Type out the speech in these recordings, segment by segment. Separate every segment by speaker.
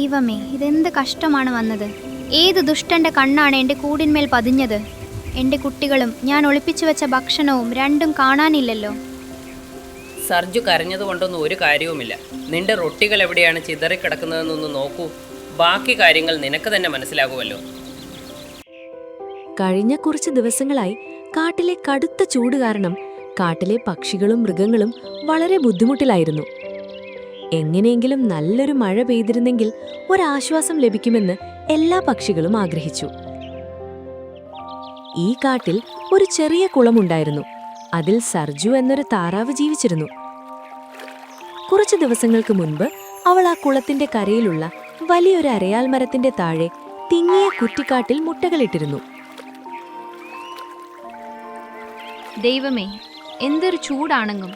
Speaker 1: ദൈവമേ, ഇതെന്ത് കഷ്ടമാണ് വന്നത്. ഏത് ദുഷ്ടന്റെ കണ്ണാണ് എൻ്റെ കൂടിന്മേൽ പതിഞ്ഞത്? എൻ്റെ കുട്ടികളും ഞാൻ ഒളിപ്പിച്ചു വെച്ച ഭക്ഷണവും രണ്ടും കാണാനില്ലല്ലോ.
Speaker 2: സർജു കരഞ്ഞതുകൊണ്ടൊന്നും ഒരു കാര്യവുമില്ല. നിന്റെ റൊട്ടികൾ എവിടെയാണ് ചിതറിക്കിടക്കുന്നതെന്നൊന്ന് നോക്കൂ. ബാക്കി കാര്യങ്ങൾ നിനക്ക് തന്നെ മനസ്സിലാകുമല്ലോ.
Speaker 3: കഴിഞ്ഞ കുറച്ച് ദിവസങ്ങളായി കാട്ടിലെ കടുത്ത ചൂട് കാരണം കാട്ടിലെ പക്ഷികളും മൃഗങ്ങളും വളരെ ബുദ്ധിമുട്ടിലായിരുന്നു. എങ്ങനെയെങ്കിലും നല്ലൊരു മഴ പെയ്തിരുന്നെങ്കിൽ ഒരാശ്വാസം ലഭിക്കുമെന്ന് എല്ലാ പക്ഷികളും ആഗ്രഹിച്ചു. ഈ കാട്ടിൽ ഒരു ചെറിയ കുളമുണ്ടായിരുന്നു. അതിൽ സർജു എന്നൊരു താറാവ് ജീവിച്ചിരുന്നു. കുറച്ചു ദിവസങ്ങൾക്ക് മുൻപ് അവൾ ആ കുളത്തിന്റെ കരയിലുള്ള വലിയൊരു അരയാൽ മരത്തിന്റെ താഴെ തിങ്ങിയ കുറ്റിക്കാട്ടിൽ മുട്ടകളിട്ടിരുന്നു.
Speaker 1: ദൈവമേ, എന്തൊരു ചൂടാണെങ്കും.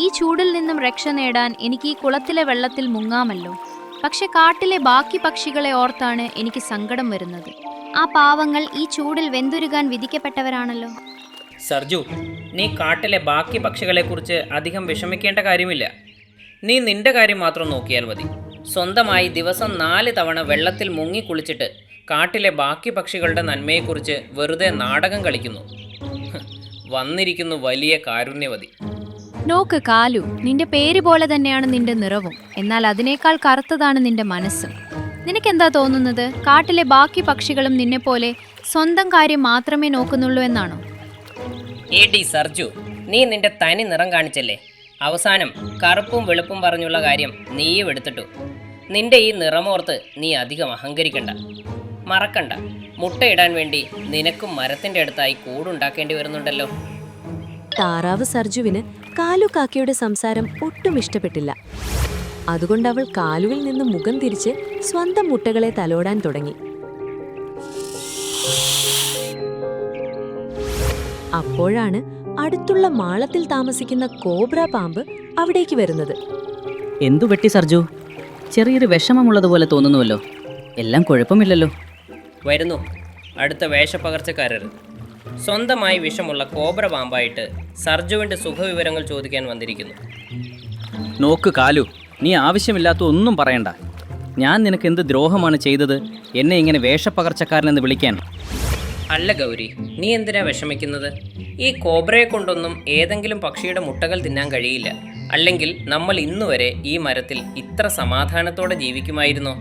Speaker 1: ഈ ചൂടിൽ നിന്നും രക്ഷ നേടാൻ എനിക്ക് ഈ കുളത്തിലെ വെള്ളത്തിൽ മുങ്ങാമല്ലോ. പക്ഷെ കാട്ടിലെ ബാക്കി പക്ഷികളെ ഓർത്താണ് എനിക്ക് സങ്കടം വരുന്നത്. ആ പാവങ്ങൾ ഈ ചൂടിൽ വെന്തുരുകാൻ വിധിക്കപ്പെട്ടവരാണല്ലോ.
Speaker 2: സർജു, നീ കാട്ടിലെ ബാക്കി പക്ഷികളെക്കുറിച്ച് അധികം വിഷമിക്കേണ്ട കാര്യമില്ല. നീ നിന്റെ കാര്യം മാത്രം നോക്കിയാൽ മതി. സ്വന്തമായി ദിവസം 4 തവണ വെള്ളത്തിൽ മുങ്ങിക്കുളിച്ചിട്ട് കാട്ടിലെ ബാക്കി പക്ഷികളുടെ നന്മയെക്കുറിച്ച് വെറുതെ നാടകം കളിക്കുന്നു. വന്നിരിക്കുന്നു വലിയ കാരുണ്യവതി.
Speaker 1: നോക്ക് കാലു, നിന്റെ പേര് പോലെ തന്നെയാണ് നിന്റെ നിറവും. എന്നാൽ അതിനേക്കാൾ കറുത്തതാണ് നിന്റെ മനസ്സും. നിനക്കെന്താ തോന്നുന്നത്? കാട്ടിലെ ബാക്കി പക്ഷികളും നിന്നെപ്പോലെ സ്വന്തം കാര്യം മാത്രമേ നോക്കുന്നുള്ളൂ എന്നാണോ?
Speaker 2: ഏടി സർജു, നീ നിന്റെ തനി നിറം കാണിച്ചല്ലേ. അവസാനം കറുപ്പും വെളുപ്പും പറഞ്ഞുള്ള കാര്യം നീയും എടുത്തിട്ടു. നിന്റെ ഈ നിറമോർത്ത് നീ അധികം അഹങ്കരിക്കണ്ട. മറക്കണ്ട, മുട്ടയിടാൻ വേണ്ടി നിനക്കും മരത്തിന്റെ അടുത്തായി കൂടുണ്ടാക്കേണ്ടി വരുന്നുണ്ടല്ലോ.
Speaker 3: താറാവ് സർജുവിന് കാലു കാക്കയുടെ സംസാരം ഒട്ടും ഇഷ്ടപ്പെട്ടില്ല. അതുകൊണ്ട് അവൾ കാലുവിൽ നിന്ന് മുഖം തിരിച്ച് സ്വന്തം മുട്ടകളെ തലോടാൻ തുടങ്ങി. അപ്പോഴാണ് അടുത്തുള്ള മാളത്തിൽ താമസിക്കുന്ന കോബ്ര പാമ്പ് അവിടേക്ക് വരുന്നത്.
Speaker 4: എന്തു പറ്റി സർജു? ചെറിയൊരു വിഷമമുള്ളതുപോലെ തോന്നുന്നുവല്ലോ. എല്ലാം കുഴപ്പമില്ലല്ലോ.
Speaker 2: വരുന്നു അടുത്ത വേഷപ്പകർച്ചക്കാരർ. സ്വന്തമായി വിഷമുള്ള കോബ്ര പാമ്പായിട്ട് സർജുവിൻ്റെ സുഖവിവരങ്ങൾ ചോദിക്കാൻ വന്നിരിക്കുന്നു.
Speaker 4: നോക്ക് കാലു, നീ ആവശ്യമില്ലാത്ത ഒന്നും പറയണ്ട. ഞാൻ നിനക്ക് എന്ത് ദ്രോഹമാണ് ചെയ്തത് എന്നെ ഇങ്ങനെ വേഷപ്പകർച്ചക്കാരനെന്ന് വിളിക്കാൻ?
Speaker 2: അല്ല ഗൗരി, നീ എന്തിനാ വിഷമിക്കുന്നത്? ഈ കോബ്രയെ കൊണ്ടൊന്നും ഏതെങ്കിലും പക്ഷിയുടെ മുട്ടകൾ തിന്നാൻ കഴിയില്ല. അല്ലെങ്കിൽ നമ്മൾ ഇന്നുവരെ ഈ മരത്തിൽ ഇത്ര സമാധാനത്തോടെ ജീവിക്കുമായിരുന്നോ?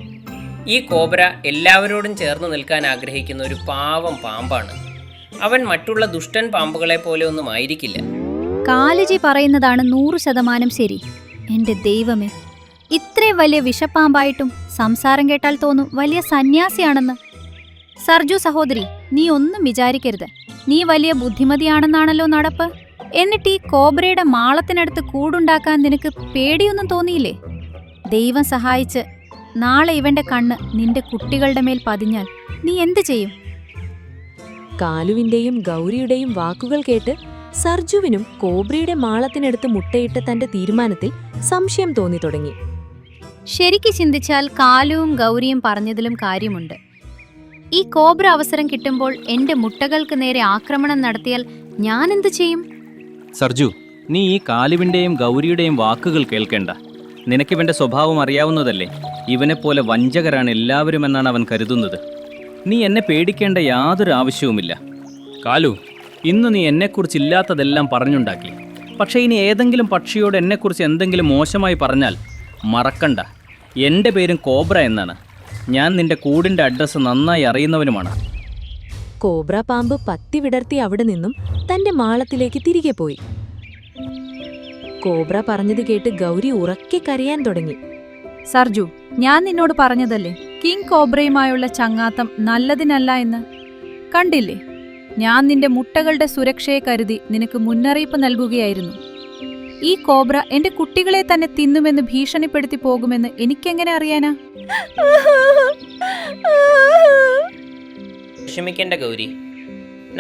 Speaker 2: ഈ കോബ്ര എല്ലാവരോടും ചേർന്ന് നിൽക്കാൻ ആഗ്രഹിക്കുന്ന ഒരു പാവം പാമ്പാണ്. അവൻ മറ്റുള്ള ദുഷ്ടൻ പാമ്പുകളെ പോലെ ഒന്നും ആയിരിക്കില്ല.
Speaker 1: കാലുജി പറയുന്നതാണ് 100% ശരി. എൻ്റെ ദൈവമേ, ഇത്രയും വലിയ വിഷപ്പാമ്പായിട്ടും സംസാരം കേട്ടാൽ തോന്നും വലിയ സന്യാസിയാണെന്ന്. സർജു സഹോദരി, നീ ഒന്നും വിചാരിക്കരുത്. നീ വലിയ ബുദ്ധിമതിയാണെന്നാണല്ലോ നടപ്പ്. എന്നിട്ട് ഈ കോബ്രയുടെ മാളത്തിനടുത്ത് കൂടുണ്ടാക്കാൻ നിനക്ക് പേടിയൊന്നും തോന്നിയില്ലേ? ദൈവം സഹായിച്ച് നാളെ ഇവന്റെ കണ്ണ് നിന്റെ കുട്ടികളുടെ മേൽ പതിഞ്ഞാൽ നീ എന്ത് ചെയ്യും?
Speaker 3: കാലുവിന്റെയും ഗൗരിയുടെയും വാക്കുകൾ കേട്ട് സർജുവിനും കോബ്രയുടെ മാളത്തിനടുത്ത് മുട്ടയിട്ട തന്റെ തീരുമാനത്തിൽ സംശയം തോന്നി തുടങ്ങി.
Speaker 1: ശരിക്ക് ചിന്തിച്ചാൽ കാലുവും ഗൗരിയും പറഞ്ഞതിലും കാര്യമുണ്ട്. ഈ കോബ്ര അവസരം കിട്ടുമ്പോൾ എന്റെ മുട്ടകൾക്ക് നേരെ ആക്രമണം നടത്തിയാൽ ഞാൻ എന്ത് ചെയ്യും?
Speaker 4: സർജു, നീ ഈ കാലുവിൻ്റെയും ഗൗരിയുടെയും വാക്കുകൾ കേൾക്കേണ്ട. നിനക്കിവൻ്റെ സ്വഭാവം അറിയാവുന്നതല്ലേ. ഇവനെപ്പോലെ വഞ്ചകരാണ് എല്ലാവരും എന്നാണ് അവൻ കരുതുന്നത്. നീ എന്നെ പേടിക്കേണ്ട യാതൊരു ആവശ്യവുമില്ല. കാലു, ഇന്ന് നീ എന്നെക്കുറിച്ചില്ലാത്തതെല്ലാം പറഞ്ഞുണ്ടാക്കി. പക്ഷേ ഇനി ഏതെങ്കിലും പക്ഷിയോട് എന്നെക്കുറിച്ച് എന്തെങ്കിലും മോശമായി പറഞ്ഞാൽ മറക്കണ്ട, എൻ്റെ പേരും കോബ്ര എന്നാണ്. ഞാൻ നിന്റെ കൂടിൻ്റെ അഡ്രസ്സ് നന്നായി അറിയുന്നവനുമാണ്.
Speaker 3: കോബ്ര പാമ്പ് പത്തി വിടർത്തി അവിടെ നിന്നും തന്റെ മാളത്തിലേക്ക് തിരികെ പോയി. കോബ്ര പറഞ്ഞത് കേട്ട് ഗൗരി ഉറക്കെ കരയാൻ തുടങ്ങി.
Speaker 5: സർജു, ഞാൻ നിന്നോട് പറഞ്ഞതല്ലേ കിങ് കോബ്രയുമായുള്ള ചങ്ങാത്തം നല്ലതിനല്ല എന്ന്. കണ്ടില്ലേ, ഞാൻ നിന്റെ മുട്ടകളുടെ സുരക്ഷയെ കരുതി നിനക്ക് മുന്നറിയിപ്പ് നൽകുകയായിരുന്നു. ഈ കോബ്ര എന്റെ കുട്ടികളെ തന്നെ തിന്നുമെന്ന് ഭീഷണിപ്പെടുത്തി പോകുമെന്ന് എനിക്കെങ്ങനെ അറിയാനാ?
Speaker 2: വിഷമിക്കേണ്ട ഗൗരി,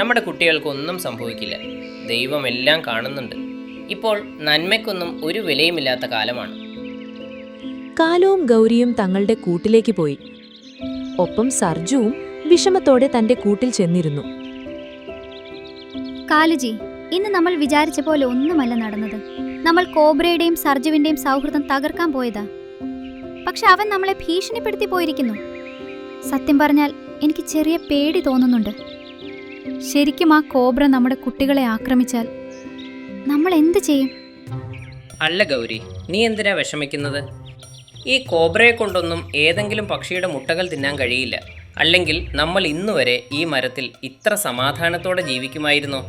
Speaker 2: നമ്മുടെ കുട്ടികൾക്കൊന്നും സംഭവിക്കില്ല. ദൈവം എല്ലാം കാണുന്നുണ്ട്. ഇപ്പോൾ നന്മയ്ക്കൊന്നും ഒരു വിലയുമില്ലാത്ത കാലമാണ്.
Speaker 3: കാലുവും ഗൗരിയും തങ്ങളുടെ കൂട്ടിലേക്ക് പോയി. ഒപ്പം സർജുവും വിഷമത്തോടെ തന്റെ കൂട്ടിൽ ചെന്നിരുന്നു.
Speaker 1: കാലുജി, ഇന്ന് നമ്മൾ വിചാരിച്ച പോലെ ഒന്നുമല്ല നടന്നത്. നമ്മൾ കോബ്രയുടെയും സർജുവിന്റെയും സൗഹൃദം തകർക്കാൻ പോയതാ. പക്ഷെ അവൻ നമ്മളെ ഭീഷണിപ്പെടുത്തി പോയിരിക്കുന്നു. സത്യം പറഞ്ഞാൽ എനിക്ക് ചെറിയ പേടി തോന്നുന്നുണ്ട്. ശരിക്കും ആ കോബ്ര നമ്മുടെ കുട്ടികളെ ആക്രമിച്ചാൽ നമ്മൾ എന്ത് ചെയ്യും?
Speaker 2: അല്ല ഗൗരി, നീ എന്തിനാ വിഷമിക്കുന്നത്? ഈ കോബ്രയെ കൊണ്ടൊന്നും ഏതെങ്കിലും പക്ഷിയുടെ മുട്ടകൾ തിന്നാൻ കഴിയില്ല. അല്ലെങ്കിൽ നമ്മൾ ഇന്നുവരെ ഈ മരത്തിൽ ഇത്ര സമാധാനത്തോടെ ജീവിക്കുമായിരുന്നോ?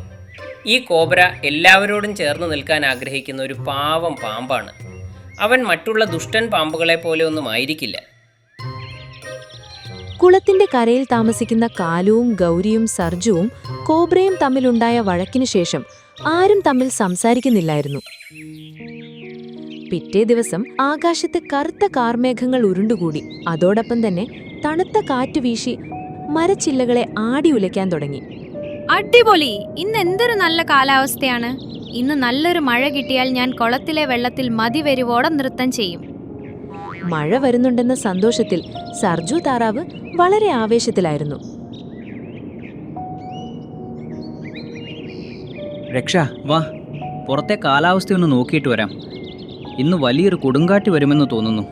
Speaker 2: ഈ കോബ്ര എല്ലാവരോടും ചേർന്ന് നിൽക്കാൻ ആഗ്രഹിക്കുന്ന ഒരു പാവം പാമ്പാണ്. അവൻ മറ്റുള്ള ദുഷ്ടൻ പാമ്പുകളെ പോലെ ഒന്നും ആയിരിക്കില്ല.
Speaker 3: കുളത്തിന്റെ കരയിൽ താമസിക്കുന്ന കാലുവും ഗൗരിയും സർജുവും കോബ്രയും തമ്മിലുണ്ടായ വഴക്കിനു ശേഷം ആരും തമ്മിൽ സംസാരിക്കുന്നില്ലായിരുന്നു. പിറ്റേ ദിവസം ആകാശത്ത് കറുത്ത കാർമേഘങ്ങൾ ഉരുണ്ടുകൂടി. അതോടൊപ്പം തന്നെ തണുത്ത കാറ്റ് വീശി മരച്ചില്ലകളെ ആടി ഉലയ്ക്കാൻ തുടങ്ങി.
Speaker 1: അടിപൊളി! ഇന്ന് എന്തൊരു നല്ല കാലാവസ്ഥയാണ്. ഇന്ന് നല്ലൊരു മഴ കിട്ടിയാൽ ഞാൻ കുളത്തിലെ വെള്ളത്തിൽ മതിവരുവോടെ നൃത്തം ചെയ്യും.
Speaker 3: മഴ വരുന്നുണ്ടെന്ന സന്തോഷത്തിൽ സർജു താറാവ് വളരെ ആവേശത്തിലായിരുന്നു.
Speaker 4: രക്ഷ, വാ, പുറത്തെ കാലാവസ്ഥയൊന്ന് നോക്കിയിട്ട് വരാം. ഇന്ന് വലിയൊരു കൊടുങ്കാറ്റ് വരുമെന്ന് തോന്നുന്നു.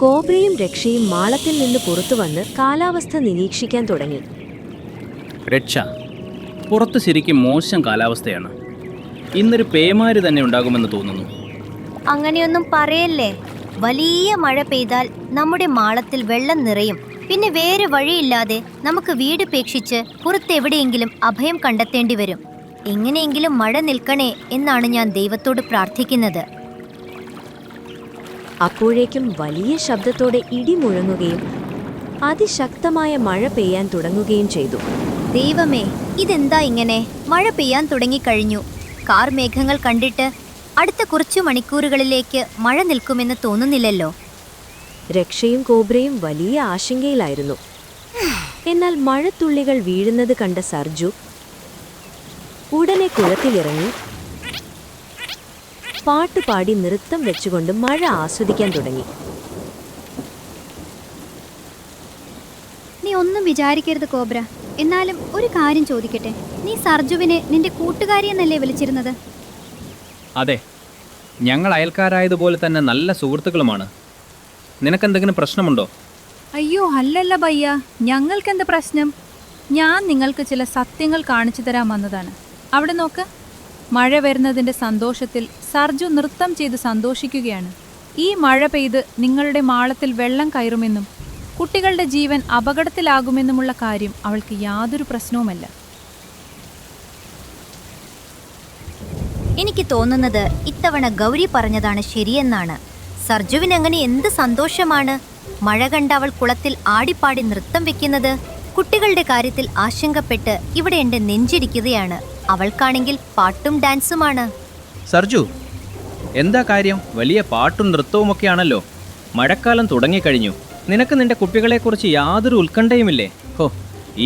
Speaker 3: കോബ്രയും രക്ഷയും മാളത്തിൽ നിന്ന് പുറത്തു വന്ന് കാലാവസ്ഥ നിരീക്ഷിക്കാൻ തുടങ്ങി.
Speaker 4: രക്ഷ, പുറത്ത് ശരിക്കും മോശം കാലാവസ്ഥയാണ്. ഇന്നൊരു പേമാരി തന്നെ ഉണ്ടാകുമെന്ന് തോന്നുന്നു.
Speaker 6: അങ്ങനെയൊന്നും പറയല്ലേ. വലിയ മഴ പെയ്താൽ നമ്മുടെ മാളത്തിൽ വെള്ളം നിറയും. പിന്നെ വേറെ വഴിയില്ലാതെ നമുക്ക് വീട് ഉപേക്ഷിച്ച് പുറത്തെവിടെയെങ്കിലും അഭയം കണ്ടെത്തേണ്ടി വരും. എങ്ങനെയെങ്കിലും മഴ നിൽക്കണേ എന്നാണ് ഞാൻ ദൈവത്തോട് പ്രാർത്ഥിക്കുന്നത്.
Speaker 3: അപ്പോഴേക്കും വലിയ ശബ്ദത്തോടെ ഇടി മുഴങ്ങുകയും അതിശക്തമായ മഴ പെയ്യാൻ തുടങ്ങുകയും ചെയ്തു.
Speaker 6: ദൈവമേ, ഇതെന്താ ഇങ്ങനെ? മഴ പെയ്യാൻ തുടങ്ങിക്കഴിഞ്ഞു. കാർമേഘങ്ങൾ കണ്ടിട്ട് അടുത്ത കുറച്ചു മണിക്കൂറുകളിലേക്ക് മഴ നിൽക്കുമെന്ന് തോന്നുന്നില്ലല്ലോ.
Speaker 3: രക്ഷയും കോബ്രയും വലിയ ആശങ്കയിലായിരുന്നു. എന്നാൽ മഴത്തുള്ളികൾ വീഴുന്നത് കണ്ട സർജു ഉടനെ കുളത്തിലിറങ്ങി പാട്ടുപാടി നൃത്തം വെച്ചുകൊണ്ട് മഴ ആസ്വദിക്കാൻ തുടങ്ങി.
Speaker 1: നീ ഒന്നും വിചാരിക്കരുത് കോബ്ര. എന്നാലും ഒരു കാര്യം ചോദിക്കട്ടെ, നീ സർജുവിനെ നിന്റെ കൂട്ടുകാരിയെന്നല്ലേ വിളിച്ചിരുന്നത്?
Speaker 4: അതെ, ഞങ്ങൾ അയൽക്കാരായതുപോലെ തന്നെ നല്ല സുഹൃത്തുക്കളുമാണ്. നിനക്കെന്തെങ്കിലും പ്രശ്നമുണ്ടോ?
Speaker 5: അയ്യോ അല്ലല്ല ഭയ്യ, ഞങ്ങൾക്കെന്ത് പ്രശ്നം? ഞാൻ നിങ്ങൾക്ക് ചില സത്യങ്ങൾ കാണിച്ചു തരാൻ വന്നതാണ്. അവിടെ നോക്ക്, മഴ വരുന്നതിൻ്റെ സന്തോഷത്തിൽ സർജു നൃത്തം ചെയ്ത് സന്തോഷിക്കുകയാണ്. ഈ മഴ പെയ്ത് നിങ്ങളുടെ മാളത്തിൽ വെള്ളം കയറുമെന്നും കുട്ടികളുടെ ജീവൻ അപകടത്തിലാകുമെന്നുമുള്ള കാര്യം അവൾക്ക് യാതൊരു പ്രശ്നവുമല്ല.
Speaker 6: എനിക്ക് തോന്നുന്നത് ഇത്തവണ ഗൗരി പറഞ്ഞതാണ് ശരിയെന്നാണ്. സർജുവിനങ്ങനെ എന്ത് സന്തോഷമാണ് മഴ കണ്ട് അവൾ കുളത്തിൽ ആടിപ്പാടി നൃത്തം വെക്കുന്നത്. കുട്ടികളുടെ കാര്യത്തിൽ ആശങ്കപ്പെട്ട് ഇവിടെ എന്റെ നെഞ്ചിരിക്കുകയാണ്. അവൾക്കാണെങ്കിൽ പാട്ടും ഡാൻസുമാണ്.
Speaker 4: സർജു, എന്താ കാര്യം? വലിയ പാട്ടും നൃത്തവുമൊക്കെയാണല്ലോ. മഴക്കാലം തുടങ്ങിക്കഴിഞ്ഞു. നിനക്ക് നിന്റെ കുട്ടികളെക്കുറിച്ച് യാതൊരു ഉത്കണ്ഠയുമില്ലേ? ഹോ,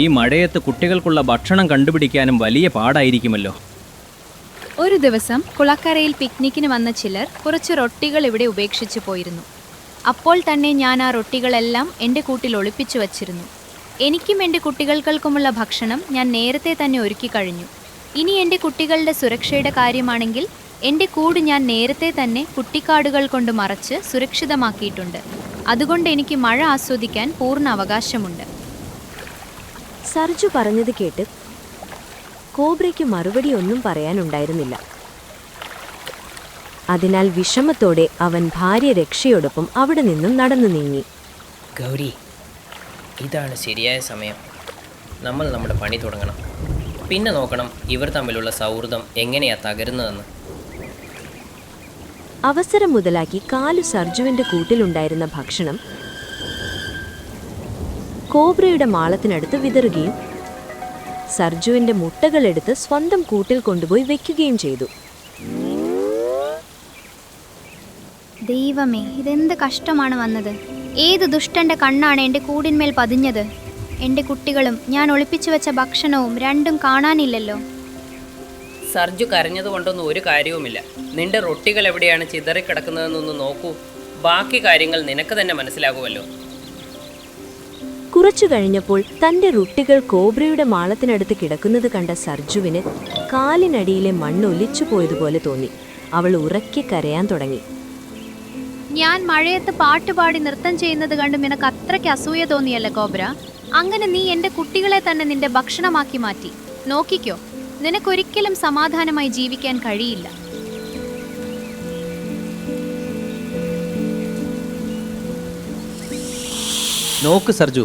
Speaker 4: ഈ മഴയത്ത് കുട്ടികൾക്കുള്ള ഭക്ഷണം കണ്ടുപിടിക്കാനും വലിയ പാടായിരിക്കുമല്ലോ.
Speaker 1: ഒരു ദിവസം കുളക്കരയിൽ പിക്നിക്കിന് വന്ന ചിലർ കുറച്ച് റൊട്ടികൾ ഇവിടെ ഉപേക്ഷിച്ചു പോയിരുന്നു. അപ്പോൾ തന്നെ ഞാൻ ആ റൊട്ടികളെല്ലാം എൻ്റെ കൂട്ടിൽ ഒളിപ്പിച്ചു വച്ചിരുന്നു. എനിക്കും എൻ്റെ കുട്ടികൾക്കുമുള്ള ഭക്ഷണം ഞാൻ നേരത്തെ തന്നെ ഒരുക്കി കഴിഞ്ഞു. ഇനി എൻ്റെ കുട്ടികളുടെ സുരക്ഷയുടെ കാര്യമാണെങ്കിൽ എൻ്റെ കൂട് ഞാൻ നേരത്തെ തന്നെ കുട്ടിക്കാടുകൾ കൊണ്ട് മറച്ച് സുരക്ഷിതമാക്കിയിട്ടുണ്ട്. അതുകൊണ്ട് എനിക്ക് മഴ ആസ്വദിക്കാൻ പൂർണ്ണ അവകാശമുണ്ട്.
Speaker 3: സർജു പറഞ്ഞത് കേട്ട് കോബ്രയ്ക്ക് മറുപടി ഒന്നും പറയാനുണ്ടായിരുന്നില്ല. അതിനാൽ വിഷമത്തോടെ അവൻ ഭാര്യ രക്ഷയോടൊപ്പം അവിടെ നിന്നും നടന്നു നീങ്ങി.
Speaker 2: ഗൗരി, ഇതാണ് ശരിയായ സമയം. നമ്മൾ നമ്മുടെ പണി തുടങ്ങണം. പിന്നെ നോക്കണം ഇവർ തമ്മിലുള്ള സൗഹൃദം എങ്ങനെയാ തകരുന്നതെന്ന്.
Speaker 3: അവസരം മുതലാക്കി കാലു സർജുവിന്റെ കൂട്ടിലുണ്ടായിരുന്ന ഭക്ഷണം കോബ്രയുടെ മാളത്തിനടുത്ത് വിതറുകയും സർജുവിന്റെ മുട്ടകളെടുത്ത് സ്വന്തം കൂട്ടിൽ കൊണ്ടുപോയി വെക്കുകയും ചെയ്തു.
Speaker 1: ദൈവമേ, ഇതെന്ത് കഷ്ടമാണ് വന്നത്. ഏത് ദുഷ്ടന്റെ കണ്ണാണ് എൻ്റെ കൂടിന്മേൽ പതിഞ്ഞത്? എൻ്റെ കുട്ടികളും ഞാൻ ഒളിപ്പിച്ചു വെച്ച ഭക്ഷണവും രണ്ടും കാണാനില്ലല്ലോ.
Speaker 2: സർജു കരഞ്ഞതുകൊണ്ടൊന്നും ഒരു കാര്യവുമില്ല. നിന്റെ റൊട്ടികൾ എവിടെയാണ് ചിതറിക്കിടക്കുന്നതെന്നൊന്ന് നോക്കൂ. ബാക്കി കാര്യങ്ങൾ നിനക്ക് തന്നെ മനസ്സിലാകുമല്ലോ.
Speaker 3: കുറച്ചു കഴിഞ്ഞപ്പോൾ തന്റെ റുട്ടികൾ കോബ്രയുടെ മാളത്തിനടുത്ത് കിടക്കുന്നത് കണ്ട സർജുവിന് കാലിനടിയിലെ മണ്ണ് ഒലിച്ചു പോയതുപോലെ തോന്നി. അവൾ ഉറക്കെ കരയാൻ തുടങ്ങി.
Speaker 1: ഞാൻ മഴയത്ത് പാട്ടുപാടി നൃത്തം ചെയ്യുന്നത് കണ്ട് നിനക്ക് അത്രയ്ക്ക് അസൂയ തോന്നിയല്ലേ കോബ്ര? അങ്ങനെ നീ എന്റെ കുട്ടികളെ തന്നെ നിന്റെ ഭക്ഷണമാക്കി മാറ്റി. നോക്കിക്കോ, നിനക്കൊരിക്കലും സമാധാനമായി ജീവിക്കാൻ കഴിയില്ല.
Speaker 4: നോക്ക് സർജു,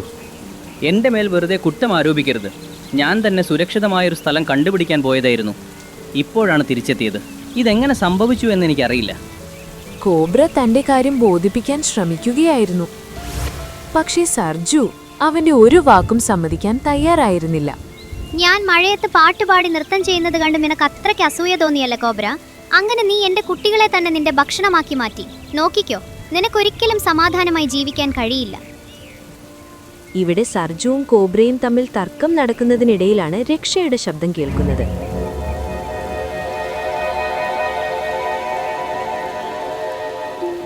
Speaker 4: എൻ്റെ മേൽ വെറുതെ കുറ്റം ആരോപിക്കരുത്. ഞാൻ തന്നെ സുരക്ഷിതമായൊരു സ്ഥലം കണ്ടുപിടിക്കാൻ പോയതായിരുന്നു. ഇപ്പോഴാണ് തിരിച്ചെത്തിയത്. ഇതെങ്ങനെ സംഭവിച്ചു എന്ന് എനിക്കറിയില്ല.
Speaker 3: കോബ്ര തന്റെ കാര്യം ബോധിപ്പിക്കാൻ ശ്രമിക്കുകയായിരുന്നു. പക്ഷേ സർജു അവന്റെ ഒരു വാക്കും സമ്മതിക്കാൻ തയ്യാറായിരുന്നില്ല.
Speaker 6: ഞാൻ മഴയത്ത് പാട്ടുപാടി നൃത്തം ചെയ്യുന്നത് കണ്ട് നിനക്ക് അത്രയ്ക്ക് അസൂയ തോന്നിയല്ലേ കോബ്ര? അങ്ങനെ നീ എന്റെ കുട്ടികളെ തന്നെ നിന്റെ ഭക്ഷണമാക്കി മാറ്റി. നോക്കിക്കോ, നിനക്കൊരിക്കലും സമാധാനമായി ജീവിക്കാൻ കഴിയില്ല.
Speaker 3: ഇവിടെ സർജുവും കോബ്രയും തമ്മിൽ തർക്കം നടക്കുന്നതിനിടയിലാണ് രക്ഷയുടെ ശബ്ദം കേൾക്കുന്നത്.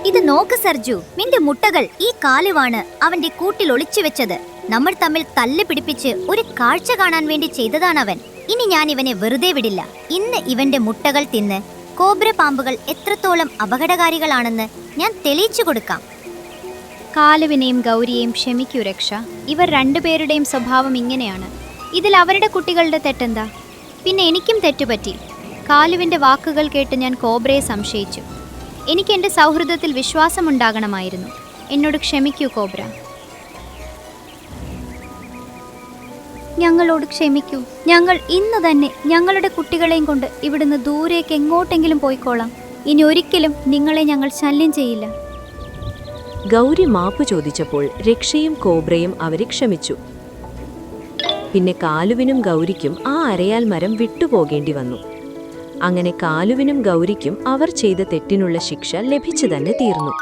Speaker 6: ഇത് നോക്ക് സർജു, നിന്റെ മുട്ടകൾ ഈ കാലുവാണ് അവന്റെ കൂട്ടിൽ ഒളിച്ചു വെച്ചത്. നമ്മൾ തമ്മിൽ തല്ല് പിടിപ്പിച്ച് ഒരു കാഴ്ച കാണാൻ വേണ്ടി ചെയ്തതാണവൻ. ഇനി ഞാൻ ഇവനെ വെറുതെ വിടില്ല. ഇന്ന് ഇവന്റെ മുട്ടകൾ തിന്ന് കോബ്ര പാമ്പുകൾ എത്രത്തോളം അപകടകാരികളാണെന്ന് ഞാൻ തെളിയിച്ചു കൊടുക്കാം.
Speaker 1: കാലുവിനെയും ഗൗരിയെയും ക്ഷമിക്കൂ രക്ഷ. ഇവർ രണ്ടുപേരുടെയും സ്വഭാവം ഇങ്ങനെയാണ്. ഇതിൽ അവരുടെ കുട്ടികളുടെ തെറ്റെന്താ? പിന്നെ എനിക്കും തെറ്റുപറ്റി. കാലുവിന്റെ വാക്കുകൾ കേട്ട് ഞാൻ കോബ്രയെ സംശയിച്ചു. എനിക്ക് എൻ്റെ സൗഹൃദത്തിൽ വിശ്വാസമുണ്ടാകണമായിരുന്നു. എന്നോട് ക്ഷമിക്കൂ കോബ്ര. ഞങ്ങളോട് ക്ഷമിക്കൂ. ഞങ്ങൾ ഇന്ന് തന്നെ ഞങ്ങളുടെ കുട്ടികളെയും കൊണ്ട് ഇവിടുന്ന് ദൂരേക്ക് എങ്ങോട്ടെങ്കിലും പോയിക്കോളാം. ഇനി ഒരിക്കലും നിങ്ങളെ ഞങ്ങൾ ശല്യം ചെയ്യില്ല.
Speaker 3: ഗൗരി മാപ്പ് ചോദിച്ചപ്പോൾ രക്ഷയും കോബ്രയും അവരെ ക്ഷമിച്ചു. പിന്നെ കാലുവിനും ഗൗരിക്കും ആ അരയാൽ മരം വിട്ടുപോകേണ്ടി വന്നു. അങ്ങനെ കാലുവിനും ഗൗരിക്കും അവർ ചെയ്ത തെറ്റിനുള്ള ശിക്ഷ ലഭിച്ചു തന്നെ തീർന്നു.